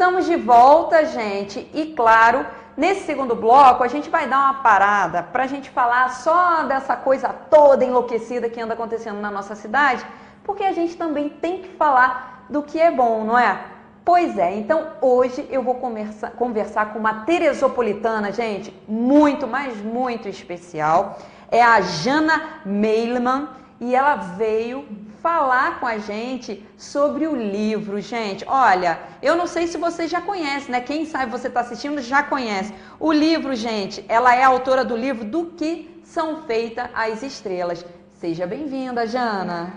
Estamos de volta, gente, e claro, nesse segundo bloco a gente vai dar uma parada para a gente falar só dessa coisa toda enlouquecida que anda acontecendo na nossa cidade, porque a gente também tem que falar do que é bom, não é? Pois é, então hoje eu vou conversar com uma teresopolitana, gente, muito, mas muito especial. É a Jana Meilman e ela veio falar com a gente sobre o livro, gente. Olha, eu não sei se você já conhece, né? Quem sabe você está assistindo já conhece. O livro, gente, ela é a autora do livro Do que são feitas as estrelas. Seja bem-vinda, Jana.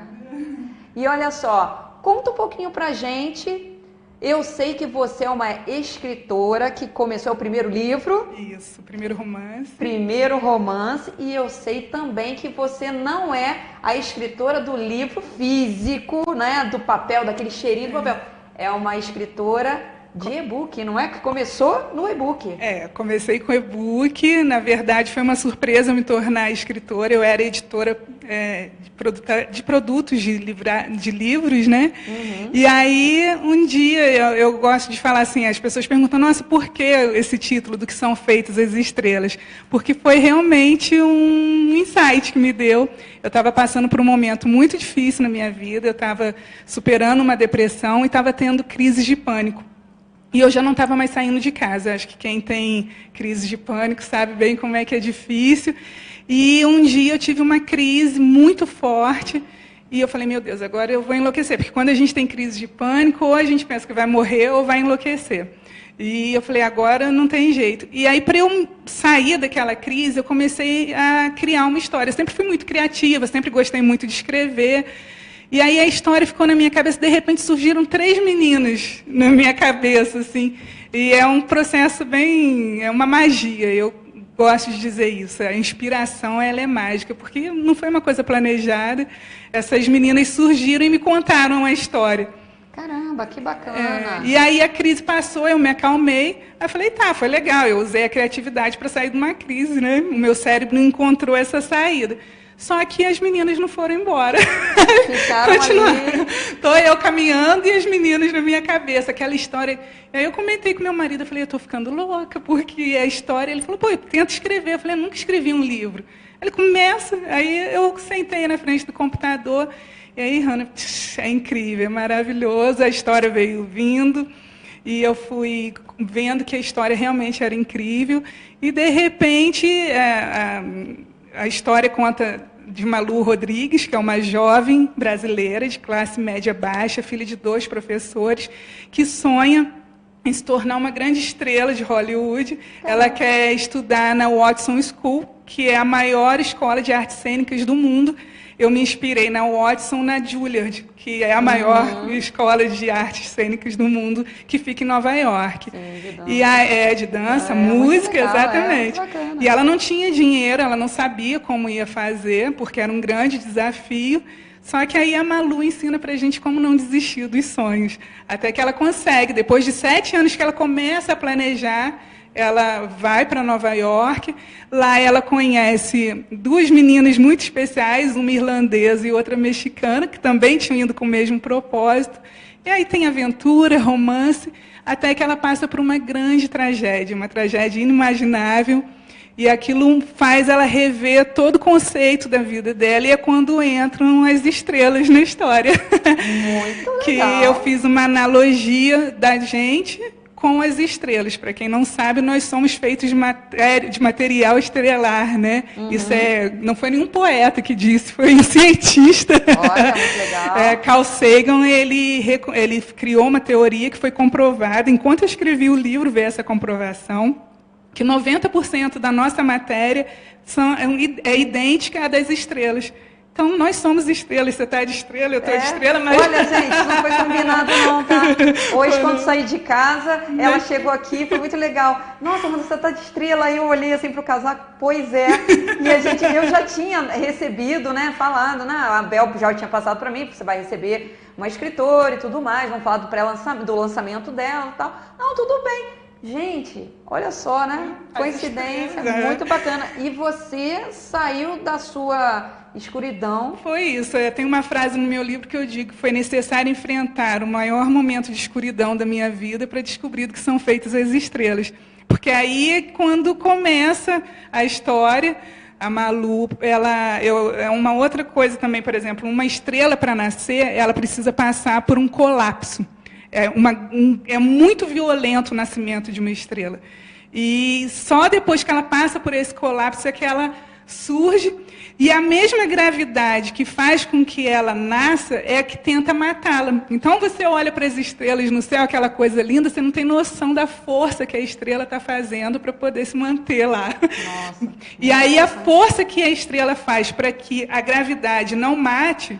E olha só, conta um pouquinho pra gente. Eu sei que você é uma escritora que começou o primeiro livro. Isso, primeiro romance. Primeiro romance. E eu sei também que você não é a escritora do livro físico, né? Do papel, daquele cheirinho do papel. É uma escritora de e-book, não é? Que começou no e-book. Comecei com e-book. Na verdade, foi uma surpresa me tornar escritora. Eu era editora de produtos de livros, né? Uhum. E aí, um dia, eu gosto de falar assim, as pessoas perguntam, nossa, por que esse título do que são feitas as estrelas? Porque foi realmente um insight que me deu. Eu estava passando por um momento muito difícil na minha vida, eu estava superando uma depressão e estava tendo crises de pânico. E eu já não estava mais saindo de casa. Acho que quem tem crise de pânico sabe bem como é que é difícil. E um dia eu tive uma crise muito forte e eu falei, meu Deus, agora eu vou enlouquecer. Porque quando a gente tem crise de pânico, ou a gente pensa que vai morrer ou vai enlouquecer. E eu falei, agora não tem jeito. E aí, para eu sair daquela crise, eu comecei a criar uma história. Eu sempre fui muito criativa, sempre gostei muito de escrever. E aí a história ficou na minha cabeça, de repente surgiram 3 meninas na minha cabeça, assim. E é um processo é uma magia, eu gosto de dizer isso. A inspiração, ela é mágica, porque não foi uma coisa planejada. Essas meninas surgiram e me contaram a história. Caramba, que bacana. E aí a crise passou, eu me acalmei. Aí eu falei, tá, foi legal, eu usei a criatividade para sair de uma crise, né? O meu cérebro encontrou essa saída. Só que as meninas não foram embora. Ficaram ali. Estou eu caminhando e as meninas na minha cabeça, aquela história. Aí eu comentei com meu marido, eu falei, eu estou ficando louca, porque a história... Ele falou, pô, eu tento escrever. Eu falei, eu nunca escrevi um livro. Ele começa, aí eu sentei na frente do computador, e aí, Hannah, é incrível, é maravilhoso, a história veio vindo, e eu fui vendo que a história realmente era incrível, e de repente... A história conta de Malu Rodrigues, que é uma jovem brasileira de classe média baixa, filha de 2 professores, que sonha em se tornar uma grande estrela de Hollywood. Ela quer estudar na Watson School, que é a maior escola de artes cênicas do mundo. Eu me inspirei na Watson, na Juilliard, que é a maior escola de artes cênicas do mundo, que fica em Nova York. Sim, de dança. E de dança, música, legal, exatamente. Bacana. E ela não tinha dinheiro, ela não sabia como ia fazer, porque era um grande desafio. Só que aí a Malu ensina para a gente como não desistir dos sonhos. Até que ela consegue, depois de 7 anos que ela começa a planejar, ela vai para Nova York, lá ela conhece 2 meninas muito especiais, uma irlandesa e outra mexicana, que também tinham ido com o mesmo propósito. E aí tem aventura, romance, até que ela passa por uma grande tragédia, uma tragédia inimaginável, e aquilo faz ela rever todo o conceito da vida dela, e é quando entram as estrelas na história. Muito legal. Que eu fiz uma analogia da gente com as estrelas. Para quem não sabe, nós somos feitos de material estelar, né? Isso não foi nenhum poeta que disse, foi um cientista. Olha, muito legal. Carl Sagan, ele criou uma teoria que foi comprovada, enquanto eu escrevi o livro, veio essa comprovação, que 90% da nossa matéria é idêntica à das estrelas. Então, nós somos estrelas. Você está de estrela, eu estou de estrela, mas... Olha, gente, não foi combinado não, tá? Hoje, quando saí de casa, ela chegou aqui, foi muito legal. Nossa, mas você está de estrela. Aí eu olhei assim para o casaco, pois é. E eu já tinha recebido, né, falado, né? A Bel já tinha passado para mim, você vai receber uma escritora e tudo mais, vamos falar do lançamento dela e tal. Não, tudo bem. Gente, olha só, né? Coincidência, muito bacana. E você saiu da sua escuridão. Foi isso. Tem uma frase no meu livro que eu digo que foi necessário enfrentar o maior momento de escuridão da minha vida para descobrir do que são feitas as estrelas. Porque aí, quando começa a história, a Malu, é uma outra coisa também, por exemplo, uma estrela para nascer, ela precisa passar por um colapso. É muito violento o nascimento de uma estrela. E só depois que ela passa por esse colapso é que ela surge, e a mesma gravidade que faz com que ela nasça é a que tenta matá-la. Então você olha para as estrelas no céu, aquela coisa linda, você não tem noção da força que a estrela está fazendo para poder se manter lá. Nossa, e aí a força que a estrela faz para que a gravidade não mate,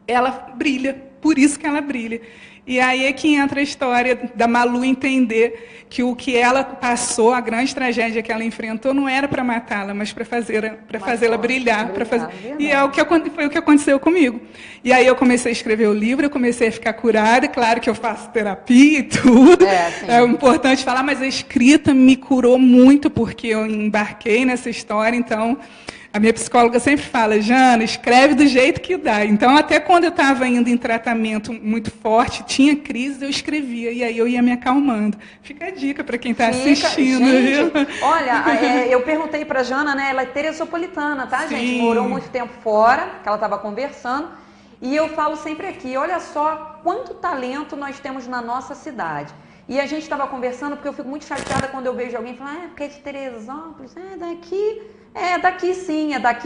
ela brilha, por isso que ela brilha. E aí é que entra a história da Malu entender que o que ela passou, a grande tragédia que ela enfrentou, não era para matá-la, mas para fazê-la brilhar. E foi o que aconteceu comigo. E aí eu comecei a escrever o livro, eu comecei a ficar curada, claro que eu faço terapia e tudo. É importante falar, mas a escrita me curou muito, porque eu embarquei nessa história, então... A minha psicóloga sempre fala, Jana, escreve do jeito que dá. Então, até quando eu estava indo em tratamento muito forte, tinha crise, eu escrevia, e aí eu ia me acalmando. Fica a dica para quem está assistindo. Gente, olha, eu perguntei para a Jana, né, ela é teresopolitana, tá, Sim. gente? Morou muito tempo fora, que ela estava conversando, e eu falo sempre aqui, olha só quanto talento nós temos na nossa cidade. E a gente estava conversando, porque eu fico muito chateada quando eu vejo alguém falar, porque é de Teresópolis, daqui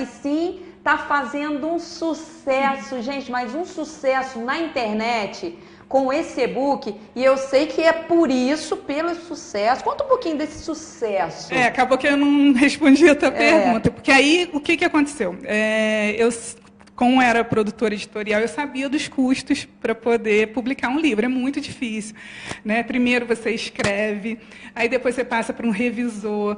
sim, tá fazendo um sucesso, gente, mas um sucesso na internet com esse e-book, e eu sei que é por isso, pelo sucesso. Conta um pouquinho desse sucesso. Acabou que eu não respondi a tua pergunta, porque aí o que aconteceu? Como era produtora editorial, eu sabia dos custos para poder publicar um livro. É muito difícil, né? Primeiro você escreve, aí depois você passa para um revisor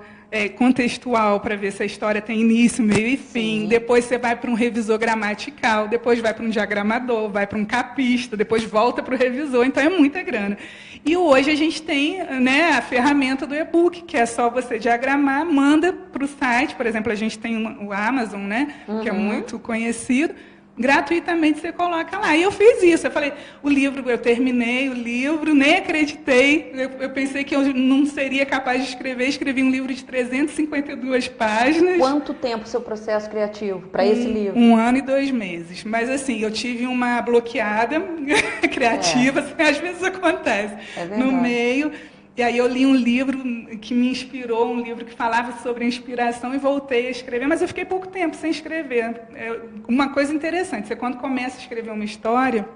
contextual para ver se a história tem início, meio e fim. Sim. Depois Depois você vai para um revisor gramatical, depois vai para um diagramador, vai para um capista, depois volta para o revisor. Então é muita grana. E hoje a gente tem, né, a ferramenta do e-book, que é só você diagramar, manda para o site. Por exemplo, a gente tem o Amazon, né, que é muito conhecido. Gratuitamente você coloca lá. E eu fiz isso. Eu falei, eu terminei o livro, nem acreditei. Eu pensei que eu não seria capaz de escrever. Escrevi um livro de 352 páginas. Quanto tempo seu processo criativo para esse livro? 1 ano e 2 meses. Mas assim, eu tive uma bloqueada criativa, assim, às vezes acontece. No meio. E aí eu li um livro que me inspirou, um livro que falava sobre inspiração e voltei a escrever, mas eu fiquei pouco tempo sem escrever. Uma coisa interessante, você quando começa a escrever uma história,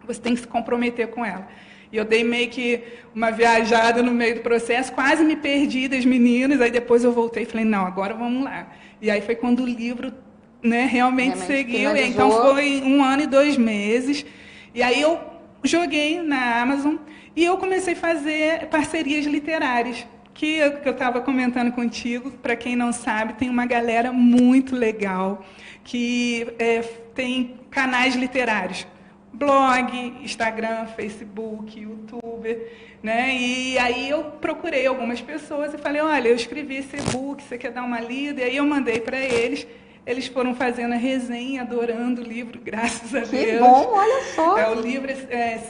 você tem que se comprometer com ela. E eu dei meio que uma viajada no meio do processo, quase me perdi das meninas, aí depois eu voltei e falei, não, agora vamos lá. E aí foi quando o livro, né, realmente seguiu, e então foi 1 ano e 2 meses. E aí eu joguei na Amazon e eu comecei a fazer parcerias literárias, que eu estava comentando contigo. Para quem não sabe, tem uma galera muito legal que tem canais literários. Blog, Instagram, Facebook, YouTube, né? E aí eu procurei algumas pessoas e falei, olha, eu escrevi esse e-book, você quer dar uma lida? E aí eu mandei para eles. Eles foram fazendo a resenha, adorando o livro, graças a Deus. Que bom, olha só. O livro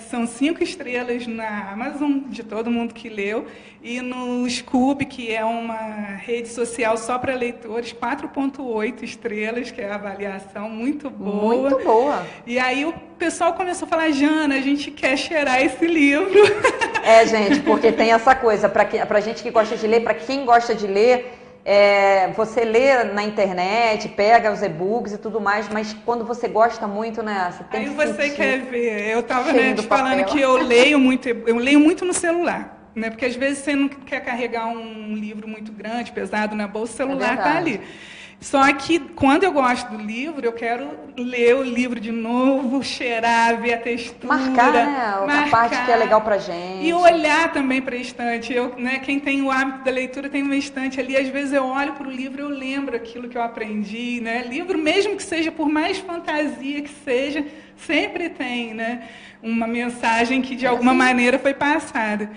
são 5 estrelas na Amazon, de todo mundo que leu. E no Scoob, que é uma rede social só para leitores, 4,8 estrelas, que é a avaliação muito boa. Muito boa. E aí o pessoal começou a falar, Jana, a gente quer cheirar esse livro. Gente, porque tem essa coisa, para gente que gosta de ler, para quem gosta de ler, você lê na internet, pega os e-books e tudo mais, mas quando você gosta muito, né? Você tem aí que você quer ver. Eu estava te papel. falando que eu leio muito no celular. Né? Porque às vezes você não quer carregar um livro muito grande, pesado na bolsa, o celular está ali. Só que quando eu gosto do livro, eu quero ler o livro de novo, cheirar, ver a textura. Marcar, né? A parte que é legal pra gente. E olhar também para a estante. Quem tem o hábito da leitura tem uma estante ali. Às vezes eu olho para o livro e eu lembro aquilo que eu aprendi. Né? Livro, mesmo que seja por mais fantasia que seja, sempre tem, né, uma mensagem que de alguma maneira foi passada.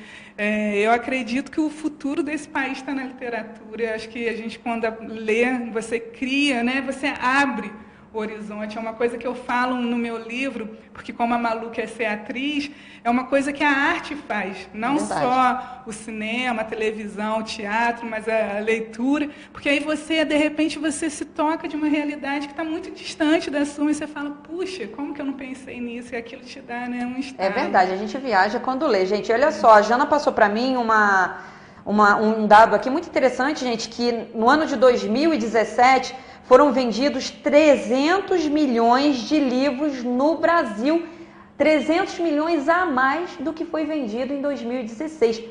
Eu acredito que o futuro desse país está na literatura. Eu acho que a gente, quando lê, você cria, né? Você abre o horizonte. É uma coisa que eu falo no meu livro, porque como a Malu quer ser atriz, é uma coisa que a arte faz, não só o cinema, a televisão, o teatro, mas a leitura, porque aí você, de repente, você se toca de uma realidade que está muito distante da sua e você fala, puxa, como que eu não pensei nisso? E aquilo te dá, né, um estado. É verdade, a gente viaja quando lê. Gente, olha só, a Jana passou para mim um dado aqui muito interessante, gente, que no ano de 2017 foram vendidos 300 milhões de livros no Brasil, 300 milhões a mais do que foi vendido em 2016.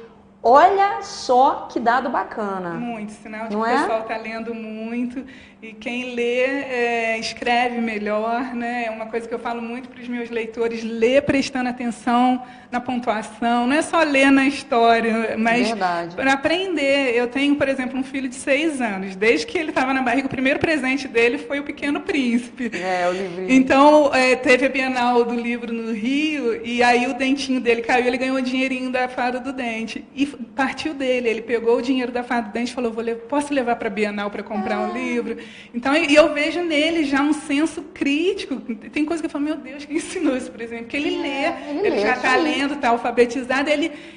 Olha só que dado bacana. Muito, sinal de que o pessoal está lendo muito e quem lê escreve melhor, né? É uma coisa que eu falo muito para os meus leitores, ler prestando atenção na pontuação, não é só ler na história, mas para aprender. Eu tenho, por exemplo, um filho de 6 anos, desde que ele estava na barriga, o primeiro presente dele foi o Pequeno Príncipe. O livrinho. Então, teve a Bienal do Livro no Rio, e aí o dentinho dele caiu, ele ganhou o dinheirinho da Fada do Dente. E partiu dele, ele pegou o dinheiro da Fada do Dente e falou, posso levar para a Bienal para comprar um livro? Então, eu vejo nele já um senso crítico. Tem coisa que eu falo, meu Deus, quem ensinou isso, por exemplo? Porque ele lê, ele já está lendo, está alfabetizado,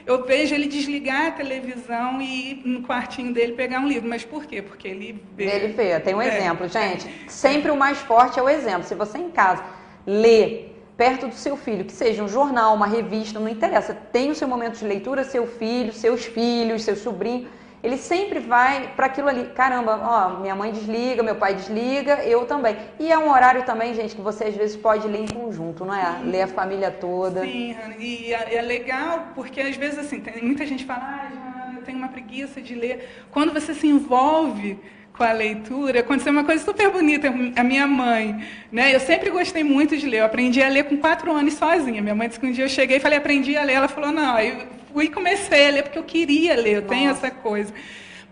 eu vejo ele desligar a televisão e ir no quartinho dele pegar um livro. Mas por quê? Porque ele vê. Ele vê, tem um exemplo, gente. Sempre o mais forte é o exemplo. Se você em casa lê perto do seu filho, que seja um jornal, uma revista, não interessa, tem o seu momento de leitura, seu filho, seus filhos, seu sobrinho, ele sempre vai para aquilo ali. Caramba, ó, minha mãe desliga, meu pai desliga, eu também. E é um horário também, gente, que você às vezes pode ler em conjunto, não é? Ler a família toda. Sim, e é legal porque às vezes assim, tem muita gente que fala, eu tenho uma preguiça de ler. Quando você se envolve com a leitura, aconteceu uma coisa super bonita. A minha mãe, né? Eu sempre gostei muito de ler. Eu aprendi a ler com 4 anos sozinha. Minha mãe disse que um dia eu cheguei e falei, aprendi a ler. Ela falou, não. Aí eu fui e comecei a ler porque eu queria ler. Eu tenho essa coisa.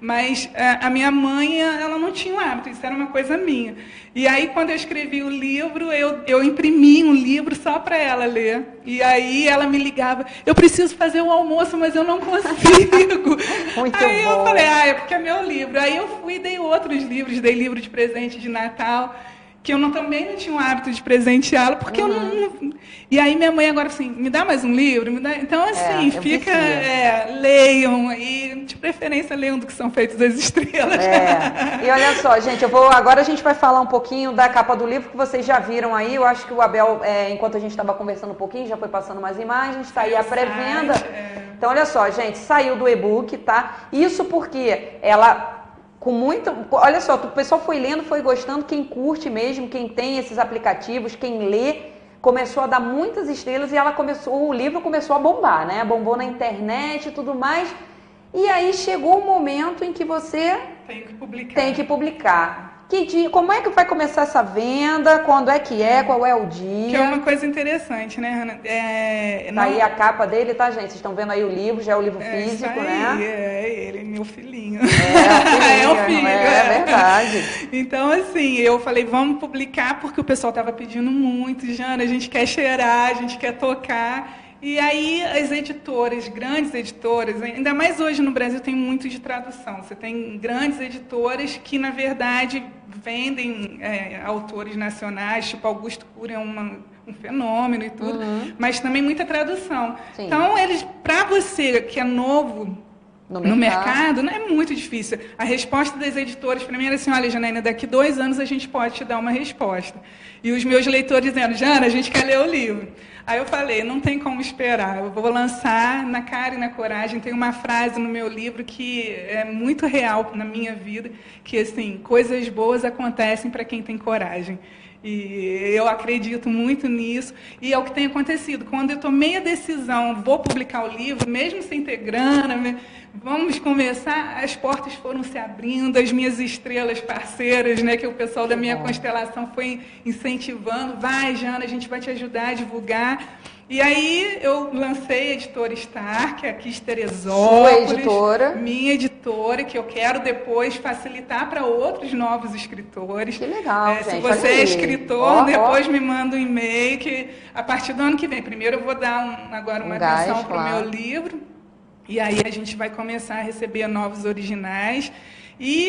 Mas a minha mãe, ela não tinha o hábito, isso era uma coisa minha. E aí, quando eu escrevi o livro, eu imprimi um livro só para ela ler. E aí ela me ligava, eu preciso fazer o almoço, mas eu não consigo. Muito aí bom. Eu falei, é porque é meu livro. Aí eu fui e dei outros livros, dei livro de presente de Natal, que eu também não tinha o hábito de presenteá-lo, porque eu não... E aí minha mãe agora assim, me dá mais um livro? Então, assim, leiam, e de preferência leiam do que são feitos as estrelas. E olha só, gente, agora a gente vai falar um pouquinho da capa do livro, que vocês já viram aí. Eu acho que o Abel, enquanto a gente estava conversando um pouquinho, já foi passando umas imagens, está aí a pré-venda. Então, olha só, gente, saiu do e-book, tá? Isso porque ela... Olha só, o pessoal foi lendo, foi gostando, quem curte mesmo, quem tem esses aplicativos, quem lê, começou a dar muitas estrelas e o livro começou a bombar, né? Bombou na internet e tudo mais. E aí chegou o momento em que você tem que publicar. Que dia, como é que vai começar essa venda? Quando é que é? Qual é o dia? Que é uma coisa interessante, né, Hannah? Tá aí a capa dele, tá, gente? Vocês estão vendo aí o livro, já é o livro físico, isso aí, né? Ele é meu filhinho. É o filho. É verdade. Então, assim, eu falei, vamos publicar, porque o pessoal estava pedindo muito, Jana, a gente quer cheirar, a gente quer tocar. E aí as editoras, grandes editoras, ainda mais hoje no Brasil tem muito de tradução. Você tem grandes editoras que, na verdade, vendem autores nacionais, tipo Augusto Cury é um fenômeno e tudo, mas também muita tradução. Sim. Então, para você que é novo no mercado, não é muito difícil. A resposta das editoras para mim era assim, olha, Janaína, daqui 2 anos a gente pode te dar uma resposta. E os meus leitores dizendo, Jana, a gente quer ler o livro. Aí eu falei, não tem como esperar, eu vou lançar na cara e na coragem. Tem uma frase no meu livro que é muito real na minha vida, que assim, coisas boas acontecem para quem tem coragem. E eu acredito muito nisso, e é o que tem acontecido. Quando eu tomei a decisão, vou publicar o livro, mesmo sem ter grana, vamos começar, as portas foram se abrindo, as minhas estrelas parceiras, né, que o pessoal da minha constelação foi incentivando, vai, Jana, a gente vai te ajudar a divulgar. E aí eu lancei a editora Star, que é aqui de Teresópolis. Sua editora. Minha editora, que eu quero depois facilitar para outros novos escritores. Que legal, gente. Se você é escritor, depois me manda um e-mail, que a partir do ano que vem, primeiro eu vou dar agora uma atenção para o meu livro, e aí a gente vai começar a receber novos originais. E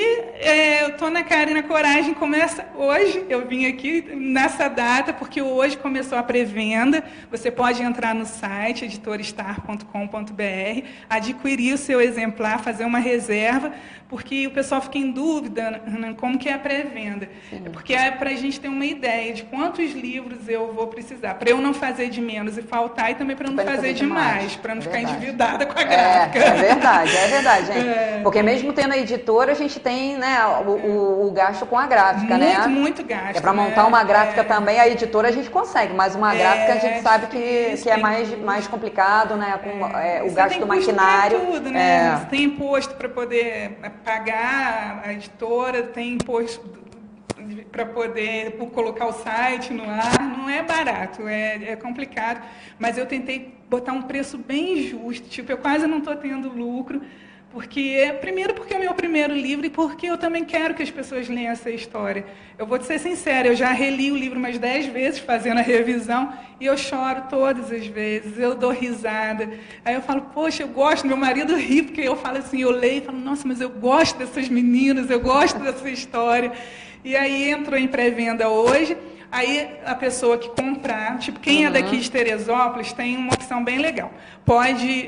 eu estou na Cara e na Coragem, começa hoje, eu vim aqui nessa data, porque hoje começou a pré-venda, você pode entrar no site, editorestar.com.br, adquirir o seu exemplar, fazer uma reserva, porque o pessoal fica em dúvida como que é a pré-venda. Porque é para a gente ter uma ideia de quantos livros eu vou precisar, para eu não fazer de menos e faltar, e também para não fazer demais, para não ficar endividada com a gráfica. É verdade, gente. Porque mesmo tendo a editora, a gente tem, né, o gasto com a gráfica, né? Muito gasto. É para montar uma gráfica também, a editora a gente consegue, mas uma gráfica a gente sabe que é mais complicado, né? Com o gasto do maquinário. Tudo, né? Você tem imposto para poder pagar a editora, tem imposto para poder colocar o site no ar, não é barato, é complicado, mas eu tentei botar um preço bem justo, tipo, eu quase não estou tendo lucro, primeiro porque é o meu primeiro livro e porque eu também quero que as pessoas leiam essa história. Eu vou te ser sincera, eu já reli o livro umas 10 vezes fazendo a revisão e eu choro todas as vezes, eu dou risada. Aí eu falo, poxa, eu gosto, meu marido ri, porque eu falo assim, eu leio e falo, nossa, mas eu gosto dessas meninas, eu gosto dessa história. E aí entrou em pré-venda hoje. Aí a pessoa que comprar, tipo, quem é daqui de Teresópolis tem uma opção bem legal. Pode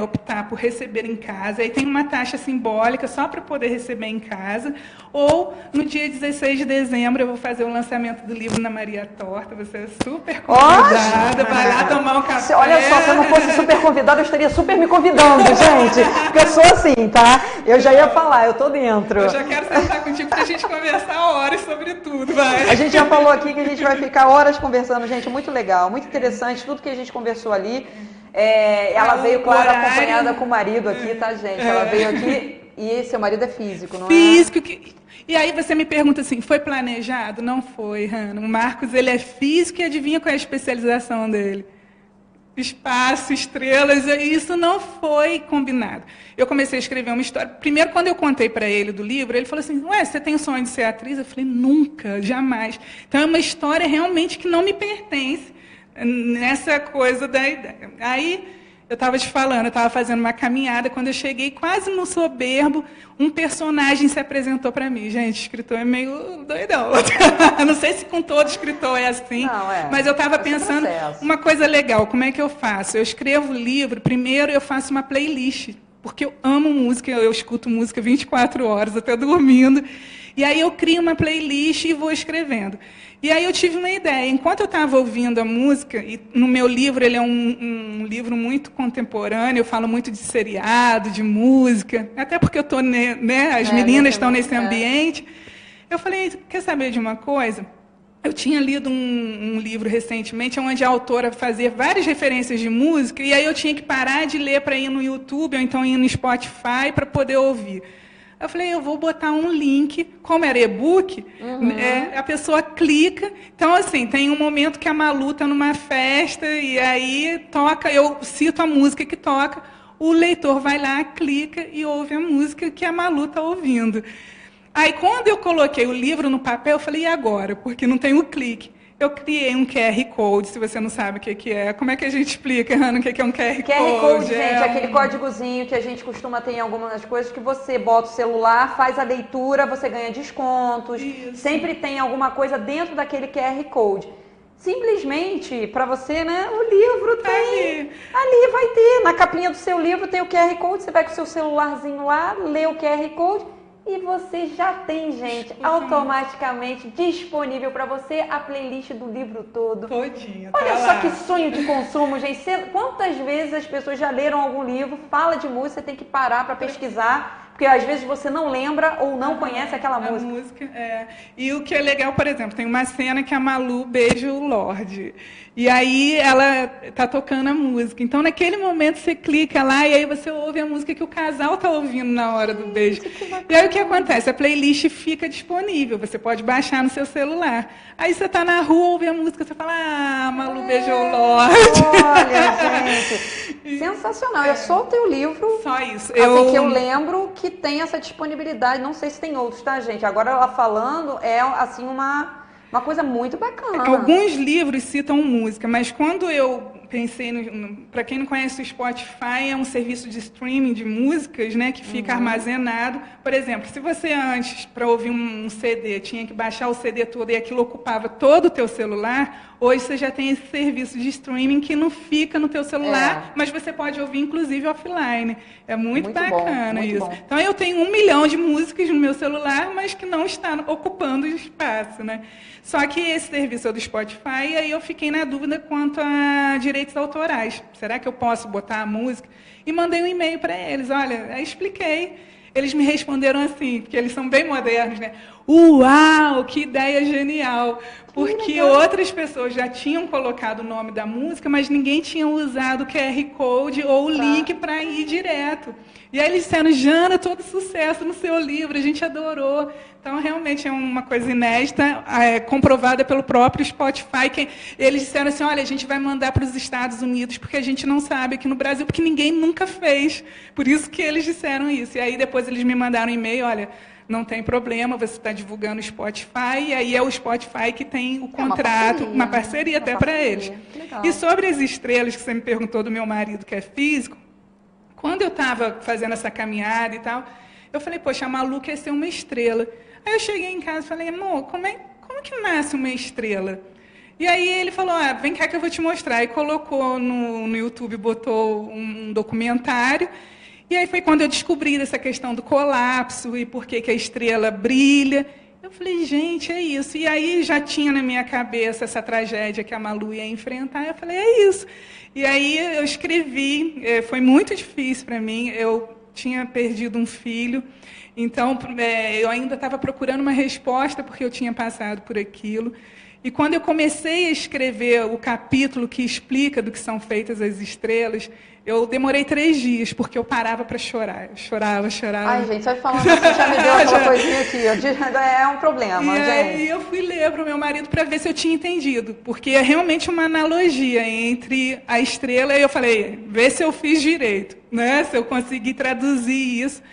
optar por receber em casa, aí tem uma taxa simbólica só para poder receber em casa, ou no dia 16 de dezembro eu vou fazer o lançamento do livro na Maria Torta, você é super convidada, vai lá tomar um café. Olha só, se eu não fosse super convidada, eu estaria super me convidando, gente, porque eu sou assim, tá? Eu já ia falar, eu tô dentro. Eu já quero sentar contigo pra gente conversar horas sobre tudo, vai. A gente já falou aqui que a gente vai ficar horas conversando, gente, muito legal, muito interessante, tudo que a gente conversou ali. Ela veio, claro, acompanhada com o marido aqui, tá, gente? Ela veio aqui e seu marido é físico, não é? Físico. E aí você me pergunta assim, foi planejado? Não foi, Hanna. O Marcos, ele é físico e adivinha qual é a especialização dele? Espaço, estrelas, isso não foi combinado. Eu comecei a escrever uma história. Primeiro, quando eu contei para ele do livro, ele falou assim, ué, você tem o sonho de ser atriz? Eu falei, nunca, jamais. Então, é uma história realmente que não me pertence nessa coisa da ideia. Aí, eu estava te falando, eu estava fazendo uma caminhada, quando eu cheguei quase no soberbo, um personagem se apresentou para mim. Gente, escritor é meio doidão. Eu não sei se com todo escritor é assim, mas eu estava pensando uma coisa legal, como é que eu faço? Eu escrevo o livro, primeiro eu faço uma playlist, porque eu amo música, eu escuto música 24 horas, até dormindo, e aí eu crio uma playlist e vou escrevendo. E aí eu tive uma ideia, enquanto eu estava ouvindo a música, e no meu livro, ele é um livro muito contemporâneo, eu falo muito de seriado, de música, até porque eu estou, né, as meninas estão nesse ambiente. Eu falei, quer saber de uma coisa? Eu tinha lido um livro recentemente, onde a autora fazia várias referências de música, e aí eu tinha que parar de ler para ir no YouTube, ou então ir no Spotify, para poder ouvir. Eu falei, eu vou botar um link, como era e-book, a pessoa clica. Então, assim, tem um momento que a Malu está numa festa e aí toca, eu cito a música que toca, o leitor vai lá, clica e ouve a música que a Malu está ouvindo. Aí, quando eu coloquei o livro no papel, eu falei, e agora? Porque não tem o clique. Eu criei um QR Code, se você não sabe o que é. Como é que a gente explica, Hanna, o que é um QR Code? QR Code, gente, é aquele códigozinho que a gente costuma ter em algumas coisas, que você bota o celular, faz a leitura, você ganha descontos. Isso. Sempre tem alguma coisa dentro daquele QR Code. Simplesmente, para você, né, o livro tem... Ali vai ter, na capinha do seu livro tem o QR Code, você vai com o seu celularzinho lá, lê o QR Code... E você já tem, gente, automaticamente disponível para você a playlist do livro todo. Todinha, Olha só que sonho de consumo, gente. Quantas vezes as pessoas já leram algum livro, fala de música, você tem que parar para pesquisar, porque às vezes você não lembra ou não conhece aquela música. E o que é legal, por exemplo, tem uma cena que a Malu beija o Lorde. E aí ela tá tocando a música. Então, naquele momento, você clica lá e aí você ouve a música que o casal tá ouvindo na hora do beijo. E aí o que acontece? A playlist fica disponível. Você pode baixar no seu celular. Aí você tá na rua, ouve a música, você fala, ah, Malu beijou o Lorde. Olha, gente. Sensacional. É só o teu livro. Só isso. Assim que eu lembro que tem essa disponibilidade. Não sei se tem outros, tá, gente? Agora ela falando, é assim uma coisa muito bacana. Alguns livros citam música, mas quando eu pensei, para quem não conhece o Spotify, é um serviço de streaming de músicas, né, que fica armazenado. Por exemplo, se você antes, para ouvir um CD, tinha que baixar o CD todo e aquilo ocupava todo o teu celular, hoje você já tem esse serviço de streaming que não fica no teu celular, mas você pode ouvir, inclusive, offline. É muito bacana isso. Bom. Então, eu tenho 1 milhão de músicas no meu celular, mas que não está ocupando espaço, né? Só que esse serviço é do Spotify, e aí eu fiquei na dúvida quanto a direitos autorais. Será que eu posso botar a música? E mandei um e-mail para eles. Olha, aí expliquei. Eles me responderam assim, porque eles são bem modernos, né? Uau, que ideia genial! Porque outras pessoas já tinham colocado o nome da música, mas ninguém tinha usado o QR Code ou o link para ir direto. E aí eles disseram, Jana, todo sucesso no seu livro, a gente adorou. Então, realmente é uma coisa inédita, comprovada pelo próprio Spotify. Que eles disseram assim, olha, a gente vai mandar para os Estados Unidos, porque a gente não sabe aqui no Brasil, porque ninguém nunca fez. Por isso que eles disseram isso. E aí depois eles me mandaram um e-mail, olha, não tem problema, você está divulgando o Spotify, e aí é o Spotify que tem o contrato, uma parceria até para eles. E sobre as estrelas, que você me perguntou do meu marido, que é físico, quando eu estava fazendo essa caminhada e tal, eu falei, poxa, a Malu quer ser uma estrela. Aí eu cheguei em casa e falei, amor, como que nasce uma estrela? E aí ele falou, vem cá que eu vou te mostrar. E colocou no YouTube, botou um documentário. E aí foi quando eu descobri essa questão do colapso e por que a estrela brilha. Eu falei, gente, é isso. E aí já tinha na minha cabeça essa tragédia que a Malu ia enfrentar. Eu falei, é isso. E aí eu escrevi, foi muito difícil para mim. Eu tinha perdido um filho, então eu ainda estava procurando uma resposta porque eu tinha passado por aquilo. E quando eu comecei a escrever o capítulo que explica do que são feitas as estrelas, eu demorei 3 dias, porque eu parava para chorar. Eu chorava. Ai, gente, só falando assim, já me deu aquela coisinha aqui. É um problema, gente. Aí eu fui ler para o meu marido para ver se eu tinha entendido, porque é realmente uma analogia entre a estrela e eu falei, vê se eu fiz direito, né? Se eu consegui traduzir isso.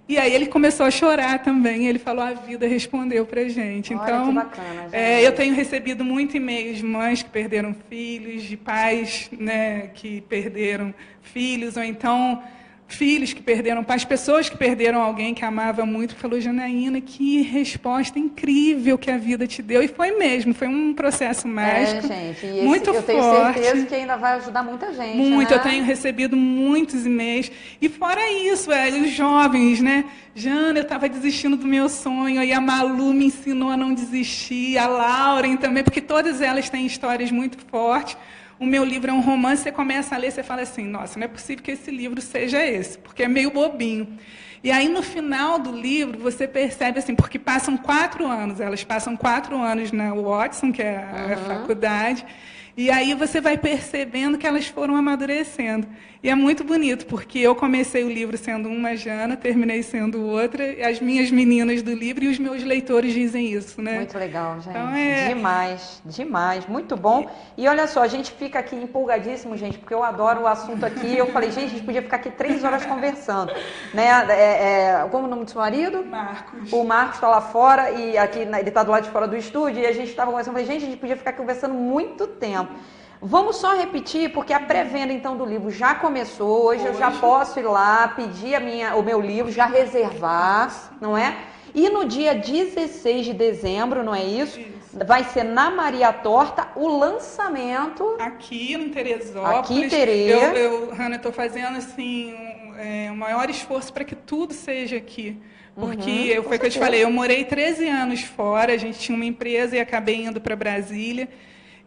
E aí ele começou a chorar também, ele falou, a vida respondeu para a gente. Olha, então, que bacana, gente. Eu tenho recebido muito e-mails de mães que perderam filhos, de pais, né, que perderam filhos, ou então filhos que perderam pais, pessoas que perderam alguém que amava muito, falou, Janaína, que resposta incrível que a vida te deu. E foi mesmo, foi um processo mágico, gente, muito forte. Eu tenho certeza que ainda vai ajudar muita gente, muito, né? Eu tenho recebido muitos e-mails. E fora isso, os jovens, né? Jana, eu estava desistindo do meu sonho, e a Malu me ensinou a não desistir, a Lauren também, porque todas elas têm histórias muito fortes. O meu livro é um romance, você começa a ler, você fala assim, nossa, não é possível que esse livro seja esse, porque é meio bobinho. E aí, no final do livro, você percebe, assim, porque passam 4 anos, elas passam 4 anos na Watson, que é a faculdade, e aí você vai percebendo que elas foram amadurecendo. E é muito bonito, porque eu comecei o livro sendo uma Jana, terminei sendo outra, e as minhas meninas do livro e os meus leitores dizem isso, né? Muito legal, gente. Então, demais, demais, muito bom. E olha só, a gente fica aqui empolgadíssimo, gente, porque eu adoro o assunto aqui. Eu falei, gente, a gente podia ficar aqui 3 horas conversando, né? Como é o nome do seu marido? Marcos. O Marcos está lá fora, e aqui ele está do lado de fora do estúdio, e a gente estava conversando, eu falei, gente, a gente podia ficar conversando muito tempo. Vamos só repetir, porque a pré-venda então do livro já começou. Hoje eu já posso ir lá, pedir o meu livro, já reservar, não é? E no dia 16 de dezembro, não é isso? Vai ser na Maria Torta o lançamento. Aqui em Teresópolis. Aqui em Terê. Hanna, estou fazendo assim, o maior esforço para que tudo seja aqui. Porque foi o que eu te falei, eu morei 13 anos fora, a gente tinha uma empresa e acabei indo para Brasília.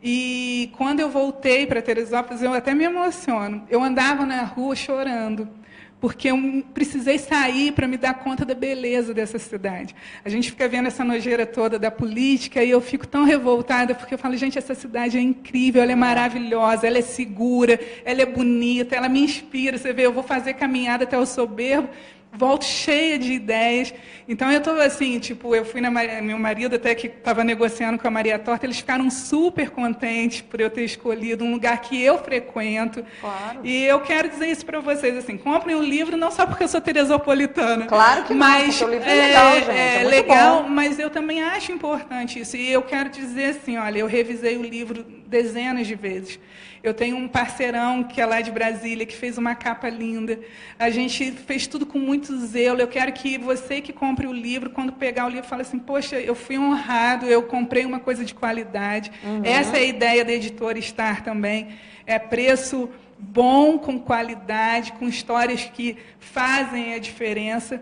E quando eu voltei para Teresópolis, eu até me emociono. Eu andava na rua chorando, porque eu precisei sair para me dar conta da beleza dessa cidade. A gente fica vendo essa nojeira toda da política e eu fico tão revoltada, porque eu falo, gente, essa cidade é incrível, ela é maravilhosa, ela é segura, ela é bonita, ela me inspira. Você vê, eu vou fazer caminhada até o Soberbo, volto cheia de ideias. Então, eu estou assim, tipo, eu fui meu marido até que estava negociando com a Maria Torta, eles ficaram super contentes por eu ter escolhido um lugar que eu frequento. Claro. E eu quero dizer isso para vocês, assim, comprem o livro, não só porque eu sou teresopolitana. Claro que mas não, porque o livro é legal, gente. É legal, bom. Mas eu também acho importante isso. E eu quero dizer assim, olha, eu revisei o livro dezenas de vezes. Eu tenho um parceirão que é lá de Brasília, que fez uma capa linda. A gente fez tudo com muito zelo. Eu quero que você que compre o livro, quando pegar o livro, fale assim, poxa, eu fui honrado, eu comprei uma coisa de qualidade. Essa é a ideia da editora Star também. É preço bom, com qualidade, com histórias que fazem a diferença.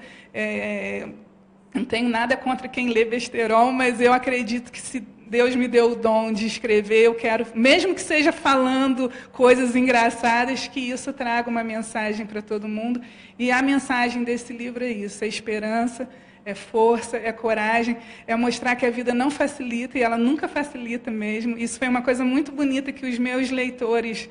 Não tenho nada contra quem lê besterol, mas eu acredito que se Deus me deu o dom de escrever, eu quero, mesmo que seja falando coisas engraçadas, que isso traga uma mensagem para todo mundo. E a mensagem desse livro é isso, é esperança, é força, é coragem, é mostrar que a vida não facilita, e ela nunca facilita mesmo. Isso foi uma coisa muito bonita que os meus leitores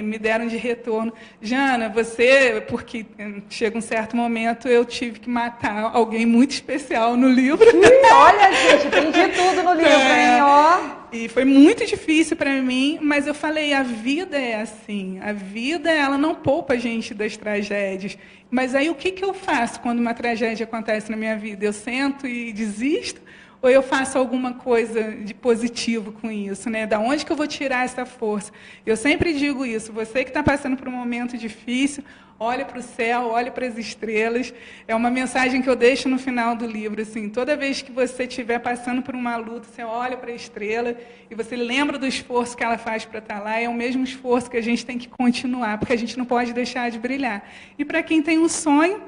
me deram de retorno. Jana, você, porque chega um certo momento, eu tive que matar alguém muito especial no livro. Olha, gente, tem de tudo no livro, hein? Ó. E foi muito difícil para mim, mas eu falei, a vida é assim, a vida ela não poupa a gente das tragédias. Mas aí o que eu faço quando uma tragédia acontece na minha vida? Eu sento e desisto? Ou eu faço alguma coisa de positivo com isso, né? Da onde que eu vou tirar essa força? Eu sempre digo isso, você que está passando por um momento difícil, olha para o céu, olha para as estrelas. É uma mensagem que eu deixo no final do livro, assim, toda vez que você estiver passando por uma luta, você olha para a estrela e você lembra do esforço que ela faz para estar lá, é o mesmo esforço que a gente tem que continuar, porque a gente não pode deixar de brilhar. E para quem tem um sonho,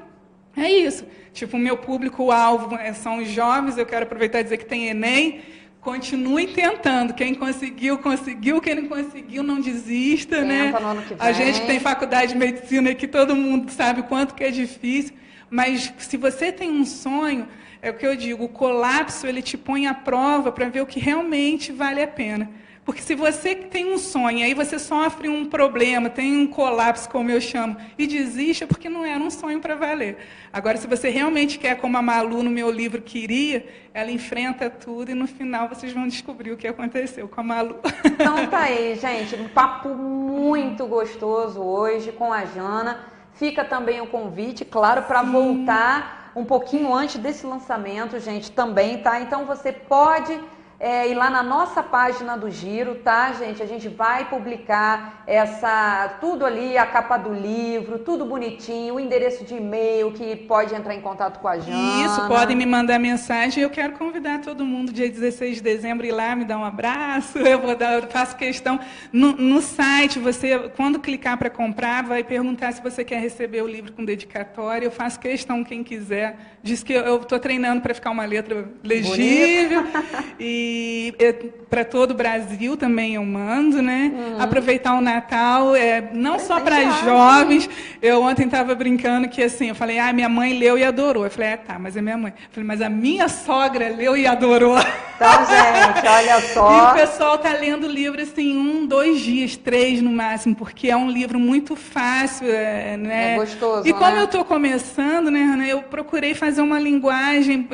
é isso. Tipo, o meu público-alvo são os jovens, eu quero aproveitar e dizer que tem Enem, continue tentando. Quem conseguiu, conseguiu. Quem não conseguiu, não desista, né? No ano que vem. A gente que tem faculdade de medicina aqui, todo mundo sabe o quanto que é difícil. Mas se você tem um sonho, é o que eu digo, o colapso ele te põe à prova para ver o que realmente vale a pena. Porque se você tem um sonho, aí você sofre um problema, tem um colapso, como eu chamo, e desiste, é porque não era um sonho para valer. Agora, se você realmente quer, como a Malu no meu livro queria, ela enfrenta tudo e no final vocês vão descobrir o que aconteceu com a Malu. Então tá aí, gente, um papo muito gostoso hoje com a Jana. Fica também o convite, claro, para voltar um pouquinho antes desse lançamento, gente, também, tá? Então você pode ir lá na nossa página do Giro, tá, gente? A gente vai publicar tudo ali, a capa do livro, tudo bonitinho, o endereço de e-mail que pode entrar em contato com a Jana. Isso, podem me mandar mensagem. Eu quero convidar todo mundo, dia 16 de dezembro, ir lá me dar um abraço. Eu faço questão. No site, você, quando clicar para comprar, vai perguntar se você quer receber o livro com dedicatória. Eu faço questão, quem quiser. Diz que eu estou treinando para ficar uma letra legível. E para todo o Brasil também eu mando, né? Aproveitar o Natal, não só para jovens. Eu ontem estava brincando que assim, eu falei, minha mãe leu e adorou. Eu falei, tá, mas é minha mãe. Eu falei, mas a minha sogra leu e adorou. Então, gente, olha só. E o pessoal está lendo o livro assim, 1, 2 dias, 3 no máximo, porque é um livro muito fácil, né? É gostoso, e como né? eu estou começando, né, Ana, eu procurei fazer uma linguagem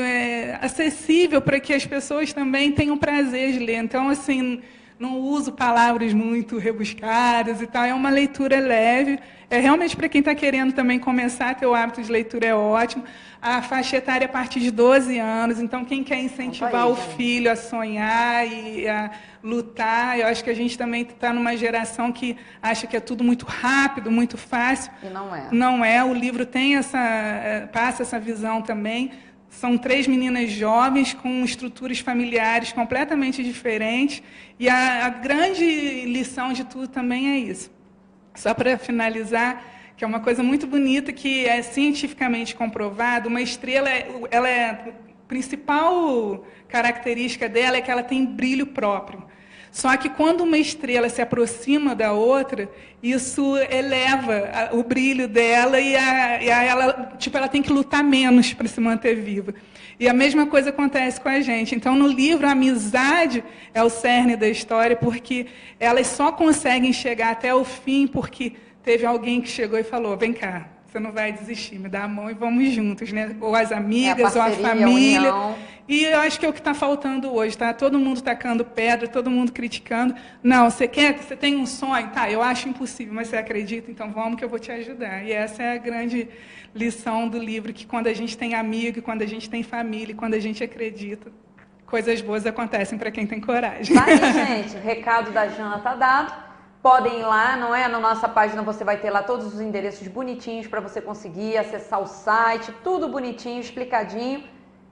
acessível para que as pessoas também tenham prazer de ler. Então, assim, não uso palavras muito rebuscadas e tal. É uma leitura leve. É realmente para quem está querendo também começar a ter o hábito de leitura é ótimo. A faixa etária é a partir de 12 anos. Então, quem quer incentivar o filho a sonhar e a lutar, eu acho que a gente também está numa geração que acha que é tudo muito rápido, muito fácil. E não é. Não é. O livro tem passa essa visão também. São 3 meninas jovens com estruturas familiares completamente diferentes. E a grande lição de tudo também é isso. Só para finalizar, que é uma coisa muito bonita, que é cientificamente comprovado, uma estrela, a principal característica dela é que ela tem brilho próprio. Só que quando uma estrela se aproxima da outra, isso eleva o brilho dela e ela tem que lutar menos para se manter viva. E a mesma coisa acontece com a gente. Então, no livro, a amizade é o cerne da história, porque elas só conseguem chegar até o fim porque teve alguém que chegou e falou, vem cá, você não vai desistir, me dá a mão e vamos juntos, né? Ou as amigas, ou a família. E eu acho que é o que está faltando hoje, tá? Todo mundo tacando pedra, todo mundo criticando. Não, você tem um sonho? Tá, eu acho impossível, mas você acredita? Então vamos que eu vou te ajudar. E essa é a grande lição do livro, que quando a gente tem amigo, quando a gente tem família, quando a gente acredita, coisas boas acontecem para quem tem coragem. Tá aí, gente, o recado da Jana tá dado. Podem ir lá, não é? Na nossa página você vai ter lá todos os endereços bonitinhos para você conseguir acessar o site, tudo bonitinho, explicadinho.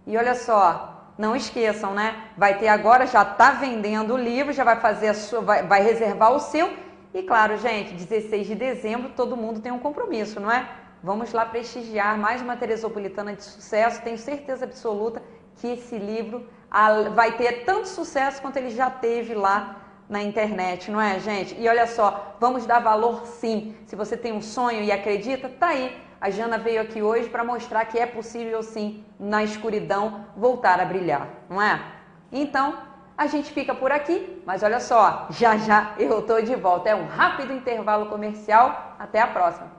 E olha só, não esqueçam, né? Vai ter agora, já tá vendendo o livro, já vai fazer a sua, vai reservar o seu. E claro, gente, 16 de dezembro todo mundo tem um compromisso, não é? Vamos lá prestigiar mais uma Teresopolitana de sucesso. Tenho certeza absoluta que esse livro vai ter tanto sucesso quanto ele já teve lá na internet, não é, gente? E olha só, vamos dar valor sim. Se você tem um sonho e acredita, tá aí. A Jana veio aqui hoje para mostrar que é possível sim, na escuridão, voltar a brilhar, não é? Então, a gente fica por aqui, mas olha só, já já eu tô de volta. É um rápido intervalo comercial. Até a próxima.